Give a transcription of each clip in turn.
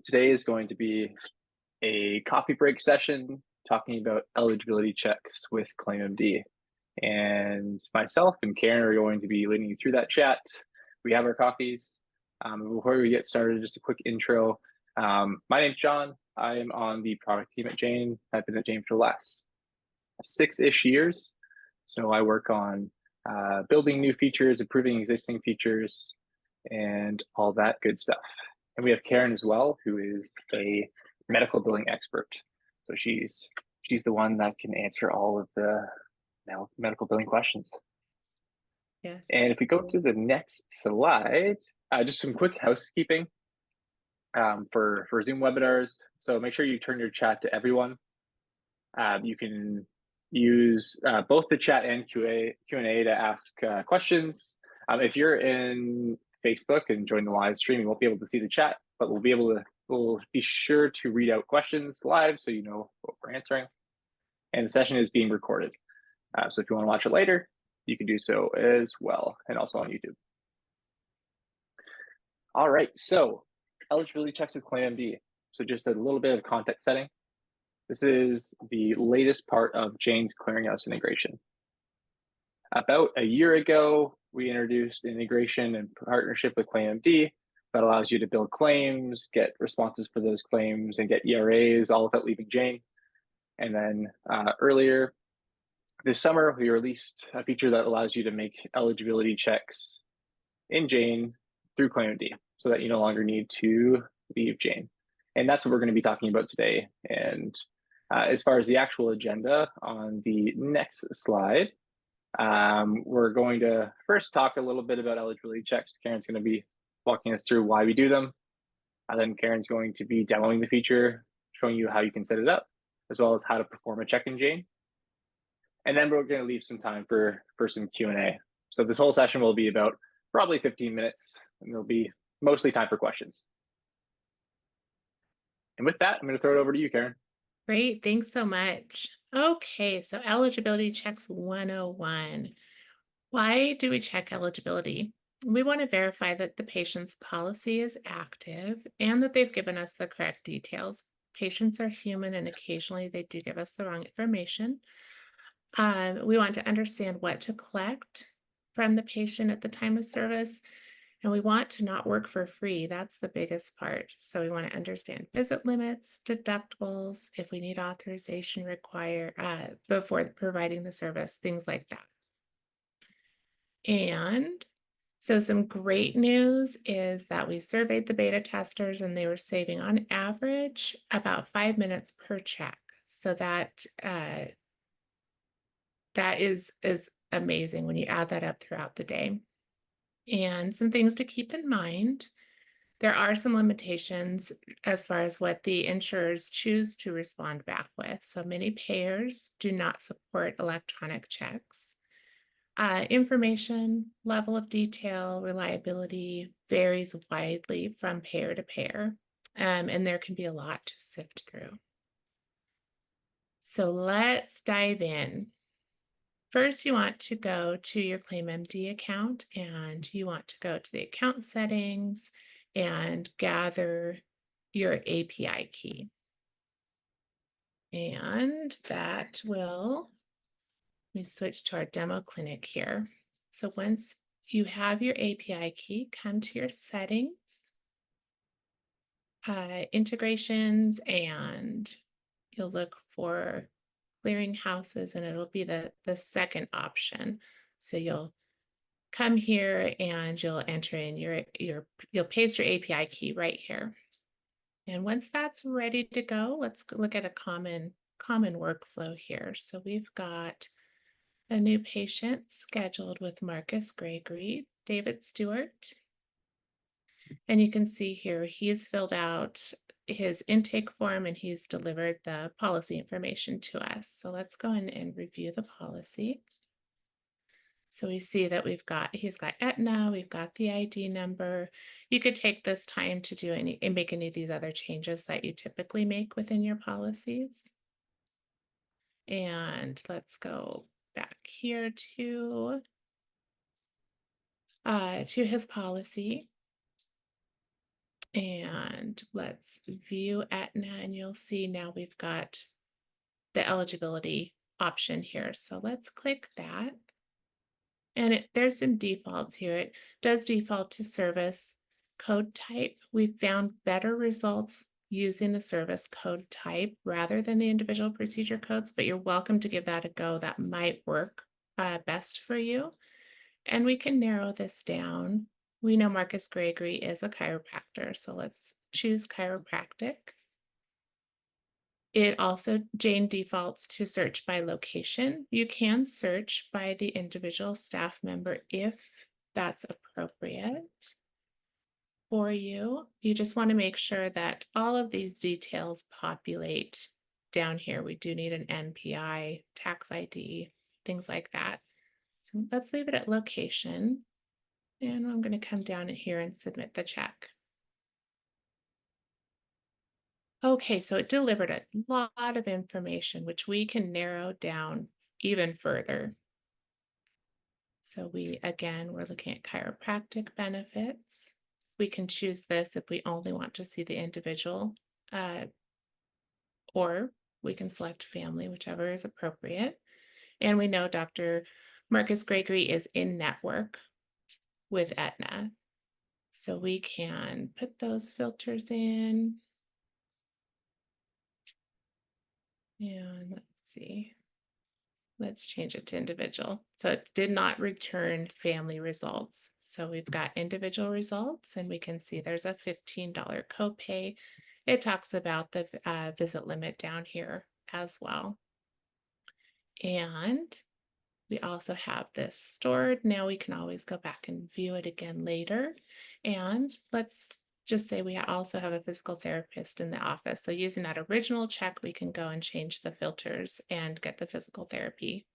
Today is going to be a coffee break session talking about eligibility checks with Claim.MD. And myself and Karen are going to be leading you through that chat. We have our coffees. Before we get started, just a quick intro. My name's John. I am on the product team at Jane. I've been at Jane for the last 6-ish years. So I work on building new features, improving existing features, and all that good stuff. And we have Karen as well, who is a medical billing expert. So she's the one that can answer all of the medical billing questions. Yes. And if we go to the next slide, just some quick housekeeping for Zoom webinars. So make sure you turn your chat to everyone. You can use both the chat and Q&A to ask questions. If you're in Facebook and join the live stream, you won't be able to see the chat, but we'll be sure to read out questions live so you know what we're answering. And the session is being recorded. So if you want to watch it later, you can do so as well, and also on YouTube. All right, so eligibility checks with Claim.MD. So just a little bit of context setting. This is the latest part of Jane's Clearinghouse integration. About a year ago, we introduced integration and partnership with Claim.MD that allows you to build claims, get responses for those claims, and get ERAs all without leaving Jane. And then earlier this summer, we released a feature that allows you to make eligibility checks in Jane through Claim.MD so that you no longer need to leave Jane. And that's what we're going to be talking about today. And as far as the actual agenda on the next slide, we're going to first talk a little bit about eligibility checks. Karen's going to be walking us through why we do them. And then Karen's going to be demoing the feature, showing you how you can set it up, as well as how to perform a check in Jane. And then we're going to leave some time for some Q&A. So this whole session will be about probably 15 minutes, and there'll be mostly time for questions. And with that, I'm going to throw it over to you, Karen. Great. Thanks so much. Okay, so eligibility checks 101. Why do we check eligibility? We want to verify that the patient's policy is active and that they've given us the correct details. Patients are human and occasionally they do give us the wrong information. We want to understand what to collect from the patient at the time of service. And we want to not work for free. That's the biggest part. So we want to understand visit limits, deductibles, if we need authorization before providing the service, things like that. And so some great news is that we surveyed the beta testers and they were saving on average about 5 minutes per check. So that is amazing when you add that up throughout the day. And some things to keep in mind. There are some limitations as far as what the insurers choose to respond back with. So many payers do not support electronic checks. Information, level of detail, reliability varies widely from payer to payer, and there can be a lot to sift through. So let's dive in. First, you want to go to your Claim.MD account and you want to go to the account settings and gather your API key. And that will, let me switch to our demo clinic here. So once you have your API key, come to your settings, integrations, and you'll look for Clearinghouses, and it'll be the second option. So you'll come here and you'll enter in you'll paste your API key right here. And once that's ready to go, let's look at a common workflow here. So we've got a new patient scheduled with Marcus Gregory, David Stewart. And you can see here he's filled out his intake form and he's delivered the policy information to us. So let's go in and review the policy. So we see that he's got Aetna, we've got the ID number. You could take this time to make any of these other changes that you typically make within your policies. And let's go back here to his policy. And let's view Aetna, and you'll see now we've got the eligibility option here. So let's click that. And there's some defaults here. It does default to service code type. We found better results using the service code type rather than the individual procedure codes, but you're welcome to give that a go. That might work best for you. And we can narrow this down. We know Marcus Gregory is a chiropractor, so let's choose chiropractic. It also, Jane defaults to search by location. You can search by the individual staff member if that's appropriate for you. You just want to make sure that all of these details populate down here. We do need an NPI, tax ID, things like that. So let's leave it at location. And I'm going to come down here and submit the check. Okay, so it delivered a lot of information, which we can narrow down even further. So we're looking at chiropractic benefits. We can choose this if we only want to see the individual, or we can select family, whichever is appropriate. And we know Dr. Marcus Gregory is in network with Aetna. So we can put those filters in. And let's see. Let's change it to individual. So it did not return family results. So we've got individual results, and we can see there's a $15 copay. It talks about the visit limit down here as well. And we also have this stored. Now we can always go back and view it again later. And let's just say we also have a physical therapist in the office. So using that original check, we can go and change the filters and get the physical therapy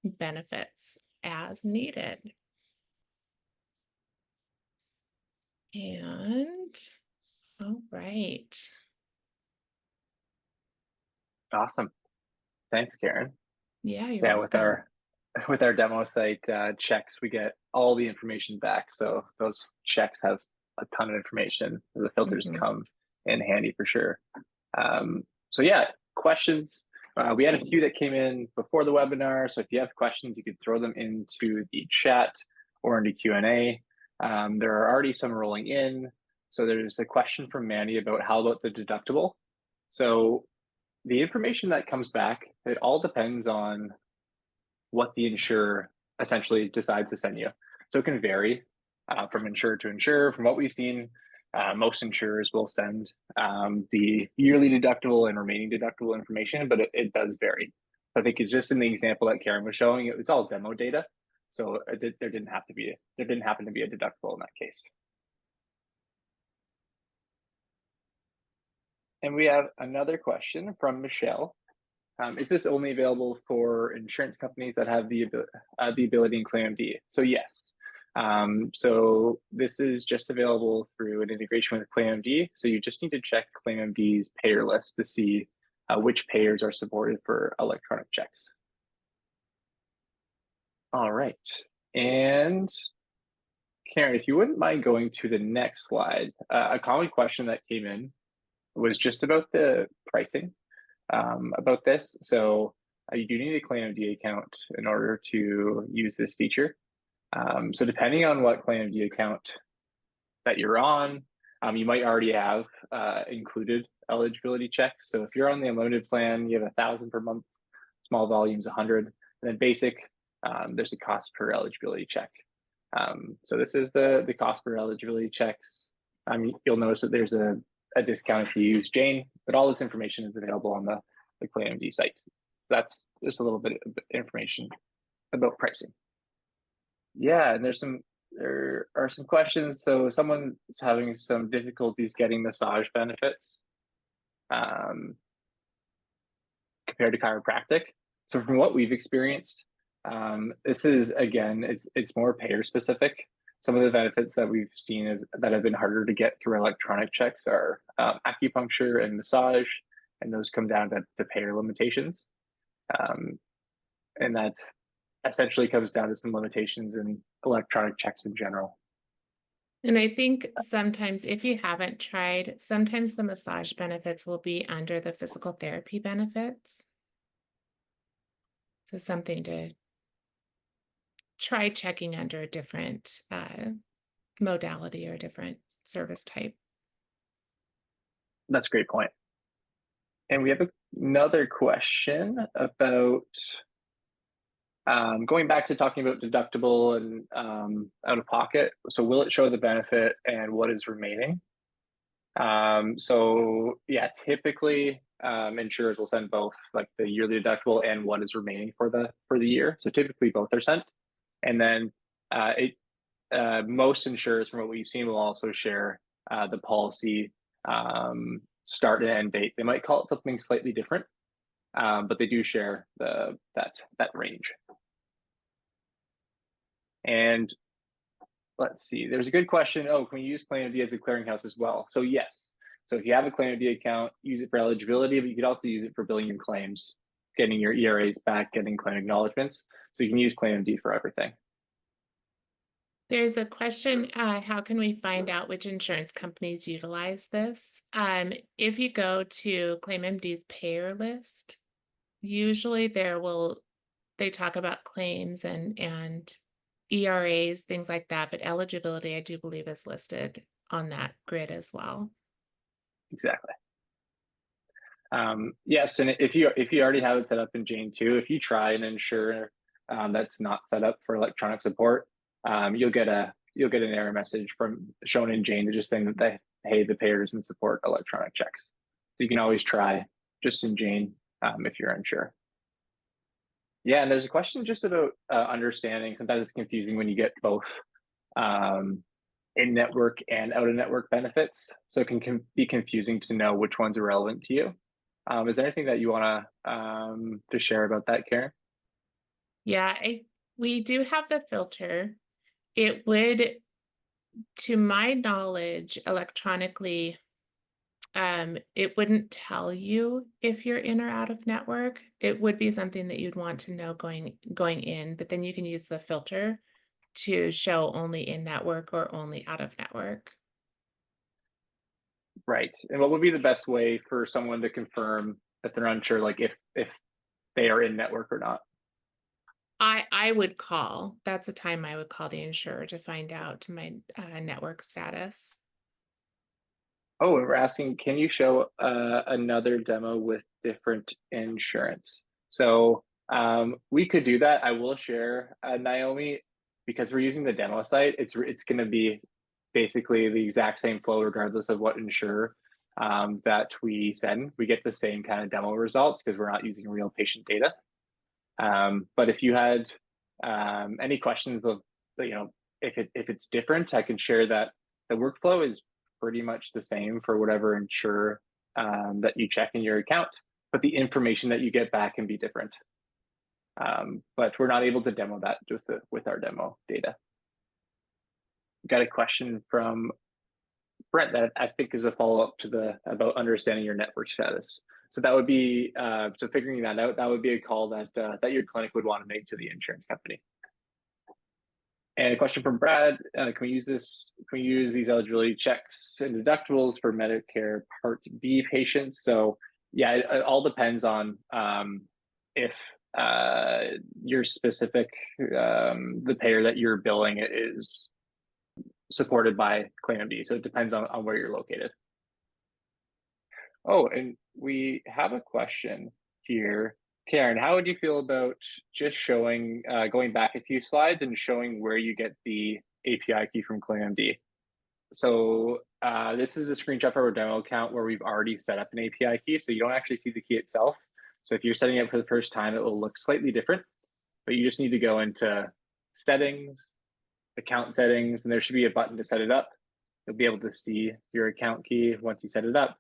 benefits as needed. And all right. Awesome. Thanks, Karen. Yeah, you're welcome. With our demo site checks, we get all the information back. So those checks have a ton of information. The filters come in handy for sure. So yeah, questions. We had a few that came in before the webinar. So if you have questions, you could throw them into the chat or into Q&A. There are already some rolling in. So there's a question from Mandy about how about the deductible? So the information that comes back, it all depends on what the insurer essentially decides to send you. So it can vary from insurer to insurer. From what we've seen, most insurers will send the yearly deductible and remaining deductible information, but it does vary. I think it's just in the example that Karen was showing, it's all demo data. So there didn't happen to be a deductible in that case. And we have another question from Michelle. Is this only available for insurance companies that have the ability in Claim.MD? So yes. So this is just available through an integration with Claim.MD. So you just need to check Claim.MD's payer list to see which payers are supported for electronic checks. All right. And Karen, if you wouldn't mind going to the next slide, a common question that came in was just about the pricing about this. So you do need a Claim.MD account in order to use this feature. So depending on what Claim.MD account that you're on, you might already have included eligibility checks. So if you're on the unlimited plan, you have 1,000 per month, small volumes 100, and then basic, there's a cost per eligibility check. So this is the cost per eligibility checks. You'll notice that there's a discount if you use Jane, but all this information is available on the Claim.MD site. That's just a little bit of information about pricing. Yeah, and there are some questions. So someone's having some difficulties getting massage benefits compared to chiropractic. So from what we've experienced, this is, again, it's more payer specific. Some of the benefits that we've seen that have been harder to get through electronic checks are acupuncture and massage, and those come down to payer limitations. And that essentially comes down to some limitations in electronic checks in general. And I think sometimes if you haven't tried, sometimes the massage benefits will be under the physical therapy benefits. So something to try checking under a different modality or different service type. That's a great point. And we have another question about going back to talking about deductible and out of pocket. So will it show the benefit and what is remaining? So yeah, typically insurers will send both like the yearly deductible and what is remaining for the year. So typically both are sent. And then most insurers, from what we've seen, will also share the policy start and end date. They might call it something slightly different, but they do share that range. And let's see, there's a good question. Oh, can we use Claim.MD as a clearinghouse as well? So yes. So if you have a Claim.MD account, use it for eligibility, but you could also use it for billing your claims, getting your ERAs back, getting claim acknowledgements. So you can use Claim.MD for everything. There's a question, how can we find out which insurance companies utilize this? If you go to Claim.MD's payer list, usually they talk about claims and ERAs, things like that, but eligibility, I do believe, is listed on that grid as well. Exactly. Yes, and if you already have it set up in Jane 2, if you try an insurer that's not set up for electronic support, you'll get an error message shown in Jane just saying that the payer doesn't support electronic checks. So you can always try just in Jane if you're unsure. Yeah, and there's a question just about understanding. Sometimes it's confusing when you get both in-network and out-of-network benefits. So it can be confusing to know which ones are relevant to you. Is there anything that you want to share about that, Karen? Yeah, we do have the filter. It would, to my knowledge, electronically, it wouldn't tell you if you're in or out of network. It would be something that you'd want to know going in, but then you can use the filter to show only in network or only out of network. Right. And what would be the best way for someone to confirm that they're unsure, like if they are in network or not? I would call. That's a time I would call the insurer to find out my network status. Oh, we're asking, can you show another demo with different insurance? So we could do that. I will share, Naomi, because we're using the demo site. It's going to be basically the exact same flow regardless of what insurer that we send. We get the same kind of demo results because we're not using real patient data. But if you had any questions of, if it's different, I can share that the workflow is pretty much the same for whatever insurer that you check in your account, but the information that you get back can be different. But we're not able to demo that with our demo data. We got a question from Brent that I think is a follow-up to about understanding your network status. So that would be, so figuring that out, that would be a call that your clinic would want to make to the insurance company. And a question from Brad, can we use these eligibility checks and deductibles for Medicare Part B patients? So yeah, it all depends on if your specific, the payer that you're billing is supported by Claim.MD. So it depends on where you're located. Oh, and we have a question here. Karen, how would you feel about just showing, going back a few slides and showing where you get the API key from Claim.MD? So this is a screenshot of our demo account where we've already set up an API key, so you don't actually see the key itself. So if you're setting it for the first time, it will look slightly different, but you just need to go into settings, account settings, and there should be a button to set it up. You'll be able to see your account key once you set it up.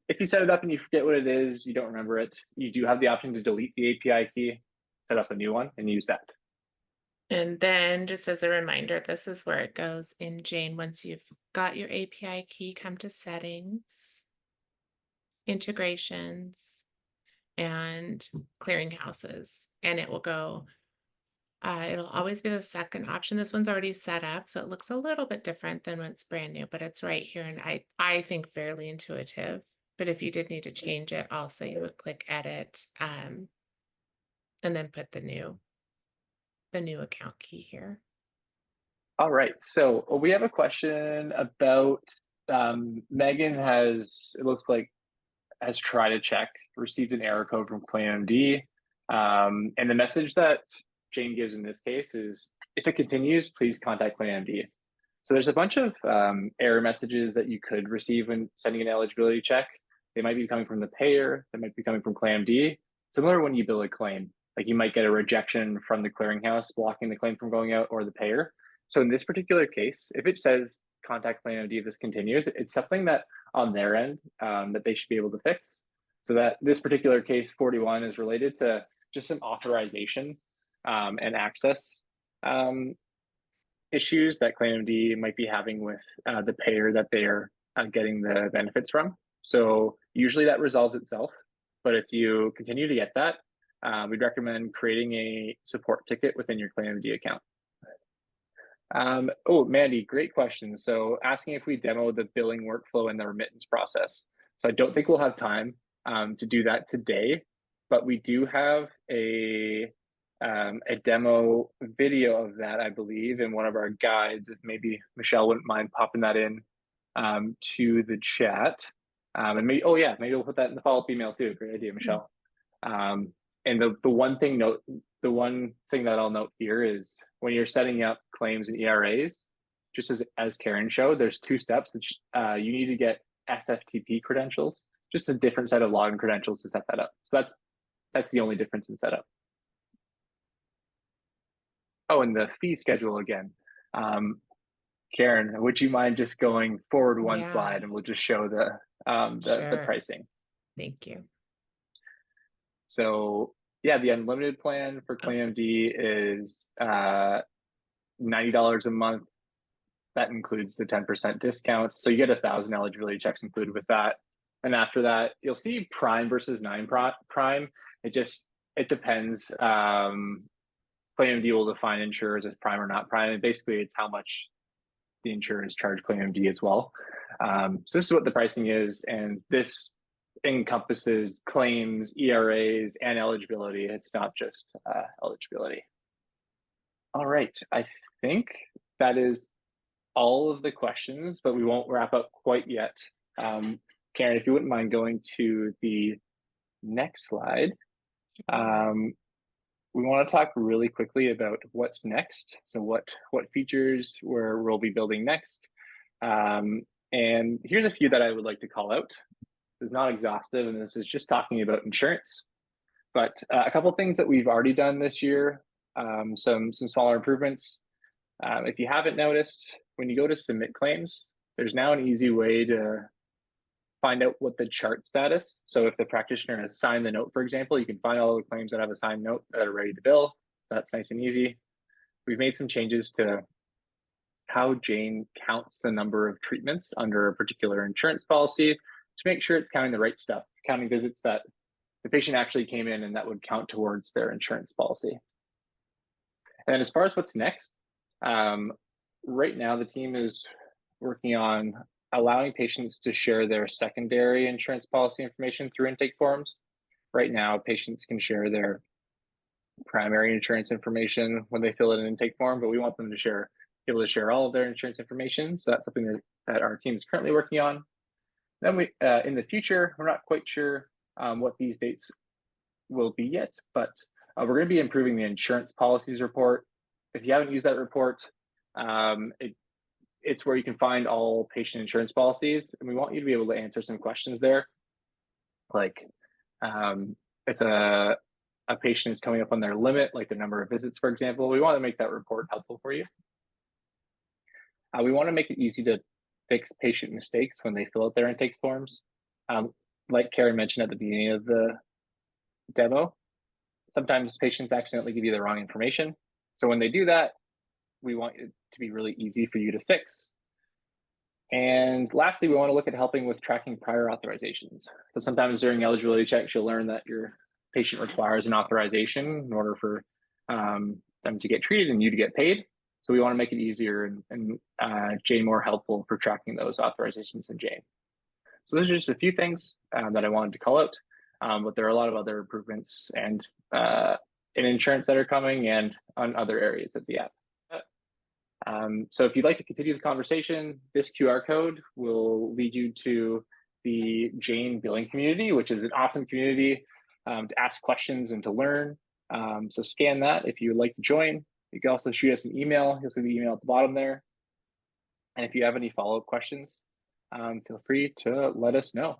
If you set it up and you forget what it is, you don't remember it, you do have the option to delete the API key, set up a new one, and use that. And then just as a reminder, this is where it goes in Jane. Once you've got your API key, come to settings, integrations, and clearinghouses, and it will go It'll always be the second option. This one's already set up, so it looks a little bit different than when it's brand new, but it's right here, and I think fairly intuitive. But if you did need to change it, also you would click edit, and then put the new account key here. All right, so we have a question about Megan it looks like, has tried to check, received an error code from Claim.MD. And the message that Jane gives in this case is, if it continues, please contact Claim.MD. So there's a bunch of error messages that you could receive when sending an eligibility check. They might be coming from the payer, they might be coming from Claim.MD. Similar when you bill a claim, like you might get a rejection from the clearinghouse blocking the claim from going out, or the payer. So in this particular case, if it says contact Claim.MD if this continues, it's something that on their end that they should be able to fix. So that this particular case 41 is related to just some authorization and access issues that Claim.MD might be having with the payer that they're getting the benefits from. So usually that resolves itself. But if you continue to get that, we'd recommend creating a support ticket within your Claim.MD account. Oh, Mandy, great question. So asking if we demo the billing workflow and the remittance process. So I don't think we'll have time to do that today, but we do have a demo video of that, I believe, in one of our guides. If maybe Michelle wouldn't mind popping that in to the chat. And maybe, oh yeah, maybe we'll put that in the follow-up email too. Great idea, Michelle. And the one thing that I'll note here is when you're setting up claims and ERAs, just as Karen showed, there's 2 steps that you need to get SFTP credentials, just a different set of login credentials to set that up. So that's the only difference in setup. Oh, and the fee schedule again. Karen, would you mind just going forward one slide, and we'll just show the Sure. pricing. Thank you. So yeah, the unlimited plan for Claim.MD is $90 a month. That includes the 10% discount. So you get 1,000 eligibility checks included with that. And after that, you'll see Prime versus non-Prime. It depends. Claim.MD will define insurers as Prime or not Prime. And basically, it's how much the insurers charge Claim.MD as well. So this is what the pricing is. And this encompasses claims, ERAs, and eligibility. It's not just eligibility. All right, I think that is all of the questions, but we won't wrap up quite yet. Karen, if you wouldn't mind going to the next slide. We want to talk really quickly about what's next. So what features we'll be building next. And here's a few that I would like to call out. This is not exhaustive, and this is just talking about insurance. But a couple of things that we've already done this year, some smaller improvements. If you haven't noticed, when you go to submit claims, there's now an easy way to find out what the chart status. So if the practitioner has signed the note, for example, you can find all the claims that have a signed note that are ready to bill. That's nice and easy. We've made some changes to how Jane counts the number of treatments under a particular insurance policy to make sure it's counting the right stuff, counting visits that the patient actually came in and that would count towards their insurance policy. And as far as what's next, right now the team is working on allowing patients to share their secondary insurance policy information through intake forms. Right now, patients can share their primary insurance information when they fill in an intake form, but we want them to be able to share all of their insurance information. So that's something that our team is currently working on. Then in the future, we're not quite sure what these dates will be yet, but we're going to be improving the insurance policies report. If you haven't used that report, it's where you can find all patient insurance policies, and we want you to be able to answer some questions there, like if a patient is coming up on their limit, like the number of visits, for example. We want to make that report helpful for you. We want to make it easy to fix patient mistakes when they fill out their intake forms. Like Karen mentioned at the beginning of the demo, sometimes patients accidentally give you the wrong information. So when they do that, we want it to be really easy for you to fix. And lastly, we want to look at helping with tracking prior authorizations. So sometimes during eligibility checks, you'll learn that your patient requires an authorization in order for them them to get treated and you to get paid. So we want to make it easier and Jane more helpful for tracking those authorizations in Jane. So those are just a few things that I wanted to call out, but there are a lot of other improvements and in insurance that are coming and on other areas of the app. So if you'd like to continue the conversation, this QR code will lead you to the Jane billing community, which is an awesome community to ask questions and to learn. So scan that if you would like to join. You can also shoot us an email. You'll see the email at the bottom there. And if you have any follow-up questions, feel free to let us know.